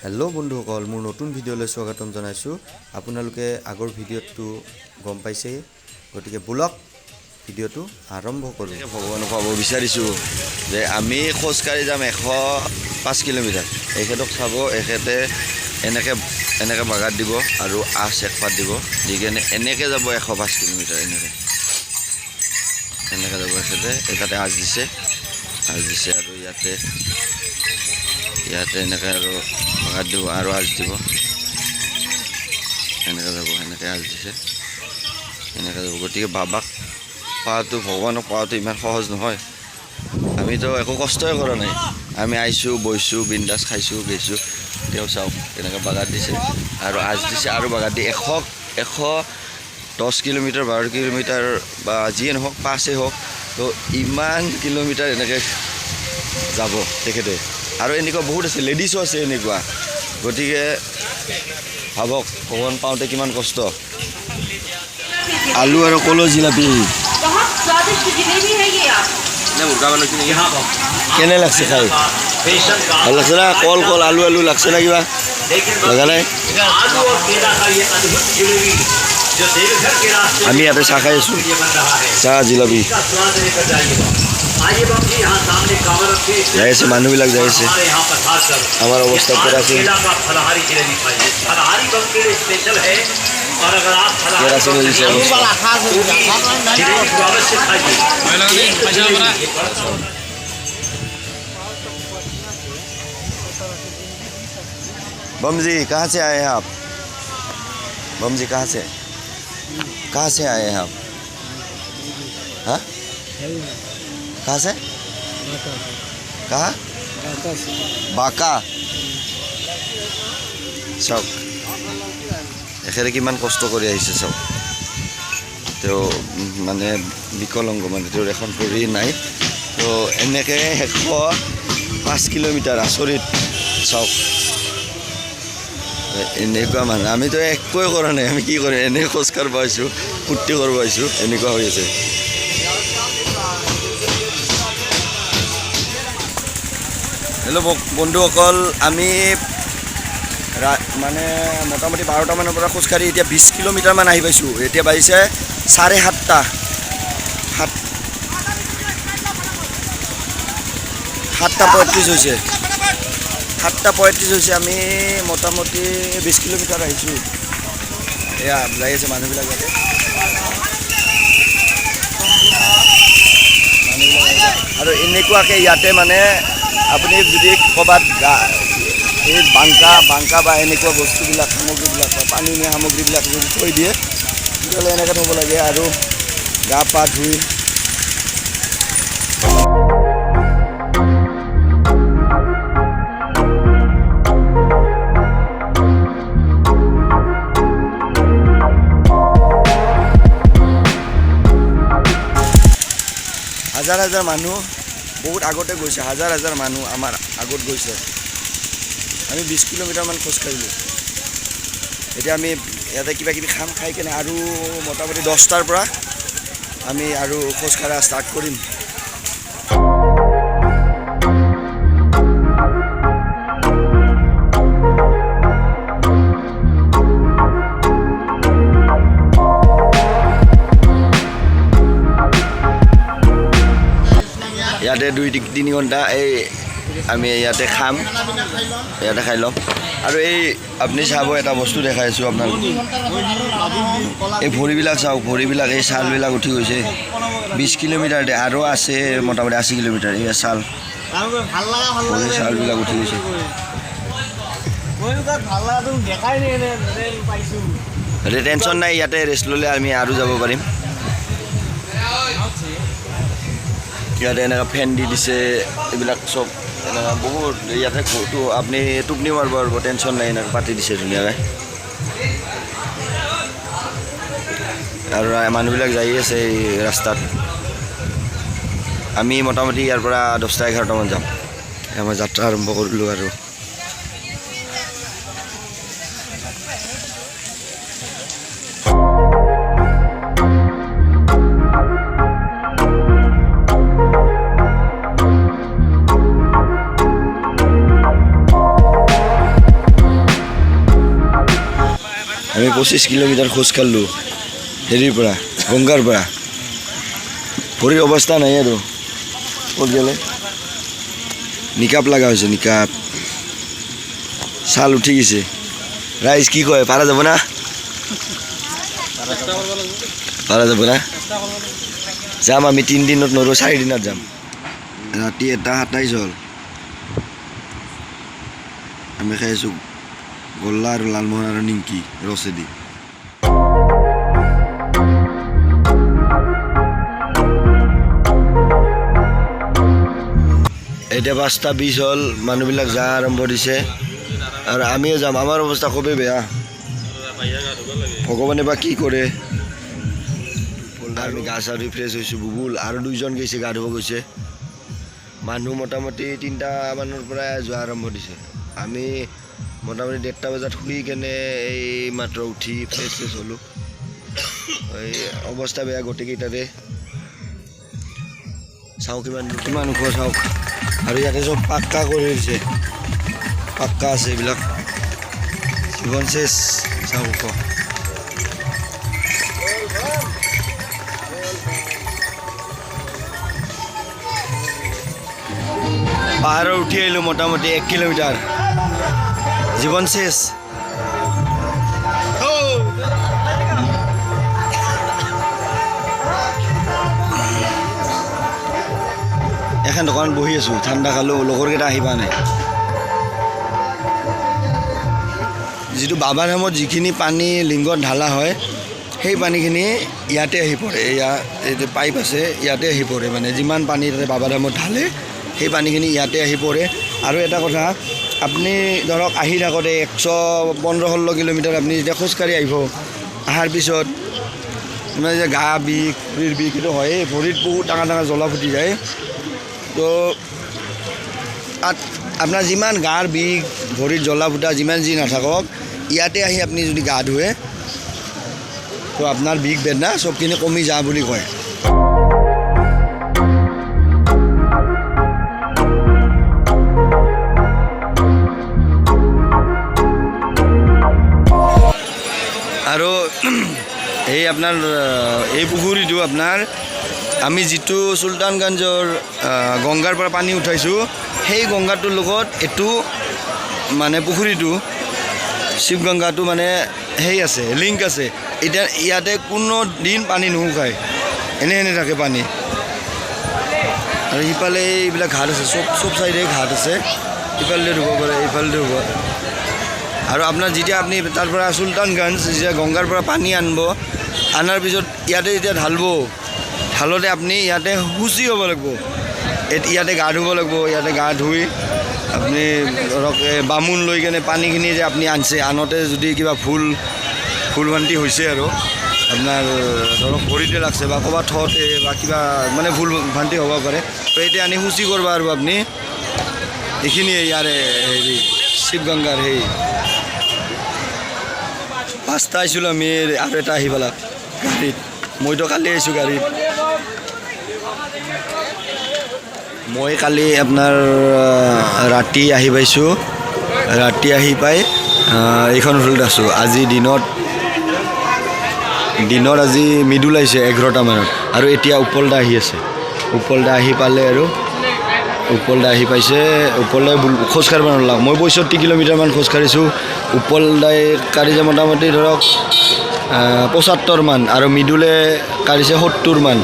hello बंधुসকল মোৰ নতুন ভিডিঅ'লৈ স্বাগতম জনাইছো আপোনালোকে আগৰ ভিডিঅ'টো গম পাইছে গতিকে ব্লগ ভিডিঅ'টো আৰম্ভ কৰো ভগৱানক পাব বিচাৰিছো যে আমি খোজকাঢ়ি যাম 105 কিলোমিটাৰ এখেতক চাব এখেতে এনেকে বাগাত দিব আৰু আছ এক পাত দিব দিকেনে এনেকে যাব 105 কিলোমিটাৰ এনেকে যাব এখেতে এটাতে আছ দিছে আৰু ইয়াতে এনেকে আৰু বাগাত দিব আৰু আছ দিব এনেকে যাব এনেকে আছ দিছে এনেকে যাব গতিকে বাবাক পাওয়াটো ভগৱানক পাওয়াটো ইমান সহজ নহয় আমিতো একো কষ্টই কৰা নাই আমি আইছো বইছো বিন্দাস খাইছো গেছো তেও চাও এনেকে বাগাত দিছে আৰু আজ দিছে আৰু বাগাত দি 110 কিলোমিটাৰ 12 কিলোমিটাৰ বা যিয়ে নহওক পাছে হওক তো ইমান কিলোমিটাৰ এনেকে যাব তেখেতে আৰু এনেকুৱা বহুত আছে লেডিজও আছে এনেকুৱা গতিকে ভাবক ভগৱান পাওঁতে কিমান কষ্ট आलू और कोलो जिलापी बहुत स्वादिष्ट जिलेबी है ये आप ने मुर्गा बनो कि यहां केने लगसे खाई लगसे ना कोल आलू लगसे ना किबा लगा नाही आलू और केला का ये अद्भुत जिलेबी जो देवघर के रास्ते आम्ही आता शाखा येसु चहा जिलेबी का स्वाद लेकर जाइए आइए बाप जी यहां सामने कांवर रखे जायसे मानू भी लग जायसे हमारे यहां पर खास कर हमारा अवस्था पूरा से केला का फलहारी जिलेबी खाइए फलहारी बम के लिए स्पेशल है और अगर आप केला से मिल जाए जिलेबी को अवश्य खाइए बम जी कहाँ से आए हैं आप बम जी कहाँ से आए हैं आप हाँ कहाँ से कहाँ बाका চাওক এখেতে কিমান কষ্ট কৰি আহিছে চাওক তেওঁ মানে বিকলাংগ মানে তেওঁৰ এখন ভৰি নাই তো এনেকৈ 105 কিলোমিটাৰ আচৰিত চাওক এনেকুৱা মানে আমিতো একোৱে কৰা নাই আমি কি কৰিম এনে খোজ কাঢ়িব আহিছোঁ ফূৰ্তি কৰিব আহিছোঁ এনেকুৱা হৈ আছে হেল্ল' বন্ধুসকল আমি মানে মোটামুটি 12টা মানৰ পৰা খোজকাঢ়ি এতিয়া 20 কিলোমিটাৰমান আহি পাইছোঁ এতিয়া বাজিছে 7:30 7:35 হৈছে 7:35 হৈছে আমি মোটামুটি 20 কিলোমিটাৰ আহিছোঁ এয়া যাই আছে মানুহবিলাক ইয়াতে আৰু এনেকুৱাকৈ ইয়াতে মানে আপুনি যদি ক'ৰবাত এই বাংকা বা এনেকুৱা বস্তুবিলাক সামগ্ৰীবিলাক পানী নিয়া সামগ্ৰীবিলাক যদি থৈ দিয়ে তেতিয়াহ'লে এনেকৈ থ'ব লাগে আৰু গা পা ধুই হাজাৰ মানুহ বহুত আগতে গৈছে হাজাৰ মানুহ আমাৰ আগত গৈছে আমি 20 কিলোমিটাৰমান খোজকাঢ়িলোঁ এতিয়া আমি ইয়াতে কিবা কিবি খাই কেনে আৰু মোটামুটি 10টাৰ পৰা আমি আৰু খোজকাঢ়া ষ্টাৰ্ট কৰিম ইয়াতে 2-3 ঘণ্টা এই আমি ইয়াতে খাম ইয়াতে খাই ল'ম আৰু এই আপুনি চাব এটা বস্তু দেখাই আছোঁ আপোনালোক এই ভৰিবিলাক চাওক ভৰিবিলাক এই ছালবিলাক উঠি গৈছে 20 কিলোমিটাৰ আৰু আছে মোটামুটি 80 কিলোমিটাৰ এই ছাল ভৰি ছালবিলাক উঠি গৈছে টেনশ্যন নাই ইয়াতে ৰেষ্ট ল'লে আমি আৰু যাব পাৰিম ইয়াতে এনেকুৱা ফেন দি দিছে এইবিলাক চব এনেকুৱা বহুত ইয়াতে ঘৰটো আপুনি টোপনি মাৰিব পাৰিব টেনশ্যন নাই এনেকৈ পাতি দিছে ধুনীয়াকৈ আৰু মানুহবিলাক যাই আছে এই ৰাস্তাত আমি মোটামুটি ইয়াৰ পৰা 10টা-11টামান যাম আমাৰ যাত্ৰা আৰম্ভ কৰিলোঁ আৰু আমি 25 কিলোমিটাৰ খোজ কাঢ়লোঁ হেৰিৰ পৰা গংগাৰ পৰা ভৰিৰ অৱস্থা নাই আৰু ক'ত গ'লে নিকাপ লগা হৈছে নিকাপ ছাল উঠি গৈছে ৰাইজ কি কয় পাৰা যাব না পাৰা যাব না যাম আমি 3 দিনত নৰো 4 দিনত যাম ৰাতি 1:27 হ'ল আমি খাই আছোঁ গোল্লা আৰু লালমোহন আৰু নিমকি ৰছেদি এতিয়া 5:20 হ'ল মানুহবিলাক যা আৰম্ভ দিছে আৰু আমিও যাম আমাৰ অৱস্থা খুবেই বেয়া ভগৱানে বা কি কৰে আমি গা চা ধুই ফ্ৰেছ হৈছোঁ বুবুল আৰু 2জন গৈছে গা ধুব গৈছে মানুহ মোটামুটি 3টা মানৰ পৰা যোৱা আৰম্ভ দিছে আমি মোটামুটি 1:30 বজাত শুই কেনে এই মাত্ৰ উঠি ফ্ৰেছ হ'লোঁ এই অৱস্থা বেয়া গোটেইকেইটাৰে চাওঁ কিমান ওখ চাওক আৰু ইয়াতে চব পাক্কা কৰি দিছে পাক্কা আছে এইবিলাক জীৱন শেষ চাওক ওখ পাহাৰত উঠি আহিলোঁ মোটামুটি 1 কিলোমিটাৰ জীৱন শেষ এখন দোকানত বহি আছোঁ ঠাণ্ডা খালোঁ লগৰকেইটা আহি পোৱা নাই যিটো বাবাধামত যিখিনি পানী লিংগত ঢালা হয় সেই পানীখিনি ইয়াতে আহি পৰে এইটো পাইপ আছে ইয়াতে আহি পৰে মানে যিমান পানী তাতে বাবাধামত ঢালে সেই পানীখিনি ইয়াতে আহি পৰে আৰু এটা কথা আপুনি ধৰক আহি থাকোঁতে 115-16 কিলোমিটাৰ আপুনি যেতিয়া খোজকাঢ়ি আহিব অহাৰ পিছত মানে যে গা বিষ ভৰিৰ বিষ সেইটো হয় ভৰিত বহুত ডাঙৰ ডাঙৰ জ্বলা ফুটি যায় তো আপোনাৰ যিমান গাৰ বিষ ভৰিত জ্বলা ফুটা যিমান যি নাথাকক ইয়াতে আহি আপুনি যদি গা ধুৱে তো আপোনাৰ বিষ বেদনা চবখিনি কমি যা বুলি কয় আৰু এই আপোনাৰ এই পুখুৰীটো আপোনাৰ আমি যিটো চুলতানগঞ্জৰ গংগাৰ পৰা পানী উঠাইছোঁ সেই গংগাটোৰ লগত এইটো মানে পুখুৰীটো শিৱগংগাটো মানে সেই আছে লিংক আছে এতিয়া ইয়াতে কোনো দিন পানী নুশুকায় এনে থাকে পানী আৰু সিফালে এইবিলাক ঘাট আছে চব চাইডে ঘাট আছে ইফালে ধুব পাৰে এইফালে ধুব আৰু আপোনাৰ যেতিয়া আপুনি তাৰ পৰা চুলতানগঞ্জ যেতিয়া গংগাৰ পৰা পানী আনিব আনাৰ পিছত ইয়াতে যেতিয়া ঢালোতে আপুনি ইয়াতে শুচি হ'ব লাগিব ইয়াতে গা ধুব লাগিব ইয়াতে গা ধুই আপুনি ধৰক বামুণ লৈ কেনে পানীখিনি যে আপুনি আনছে আনতে যদি কিবা ভুল ভ্ৰান্তি হৈছে আৰু আপোনাৰ ধৰক ভৰিতে লাগছে বা ক'ৰবাত থওঁতে বা কিবা মানে ভুল ভ্ৰান্তি হ'ব পাৰে তো এতিয়া আনি শুচি কৰিব আৰু আপুনি এইখিনিয়ে ইয়াৰে হেৰি শিৱগংগাৰ সেই 5টা আহিছিলোঁ আমি আৰু এটা আহি পালাক গাড়ীত মইতো কালি আহিছোঁ গাড়ীত মই কালি আপোনাৰ ৰাতি আহি পাইছোঁ ৰাতি আহি পাই এইখন হোটেলত আছোঁ আজি দিনত আজি মিডুল আহিছে 11টা মানত আৰু এতিয়া উপলদা আহি আছে উপলদা আহি পালে আৰু উপলদা আহি পাইছে উপলদাই খোজকাঢ়িব নলাগ মই 65 কিলোমিটাৰমান খোজকাঢ়িছোঁ উপলদাই কাঢ়িছে মোটামুটি ধৰক 75 মান আৰু মিডুলে কাঢ়িছে 70 মান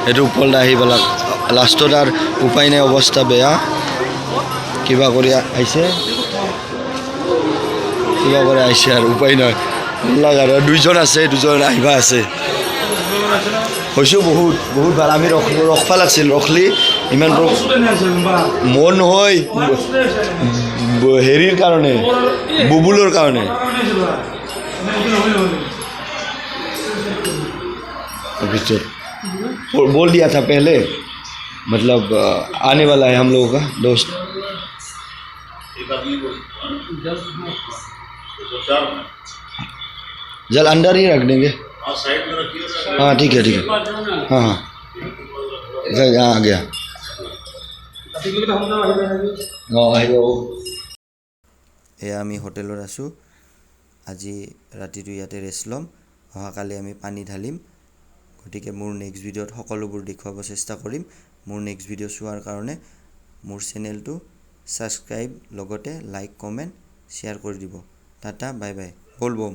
এইটো উপলদা আহি পালাক লাষ্টত আৰু উপায় নাই অৱস্থা বেয়া কিবা কৰি আহিছে আৰু উপায় নাই আৰু 2জন আছে 2জন আহিবা আছে হৈছোঁ বহুত ভাল আমি ৰখবা লাগিছিল ৰখলি ইমান মন নহয় হেৰিৰ কাৰণে বুবুলৰ কাৰণে बोल दिया था पहले मतलब आने वाला है हम लोगों का दोस्त जल अंदर ही रख देंगे हाँ ठीक है हाँ यहाँ आ गया এয়া আমি হোটেলত আছোঁ আজি ৰাতিটো ইয়াতে ৰেষ্ট ল'ম অহাকালি আমি পানী ঢালিম গতিকে মোৰ নেক্সট ভিডিঅ'ত সকলোবোৰ দেখুৱাব চেষ্টা কৰিম মোৰ নেক্সট ভিডিঅ' চোৱাৰ কাৰণে মোৰ চেনেলটো সাবস্ক্ৰাইব লগতে লাইক কমেন্ট শ্বেয়াৰ কৰি দিব টাটা বাই বাই বলবম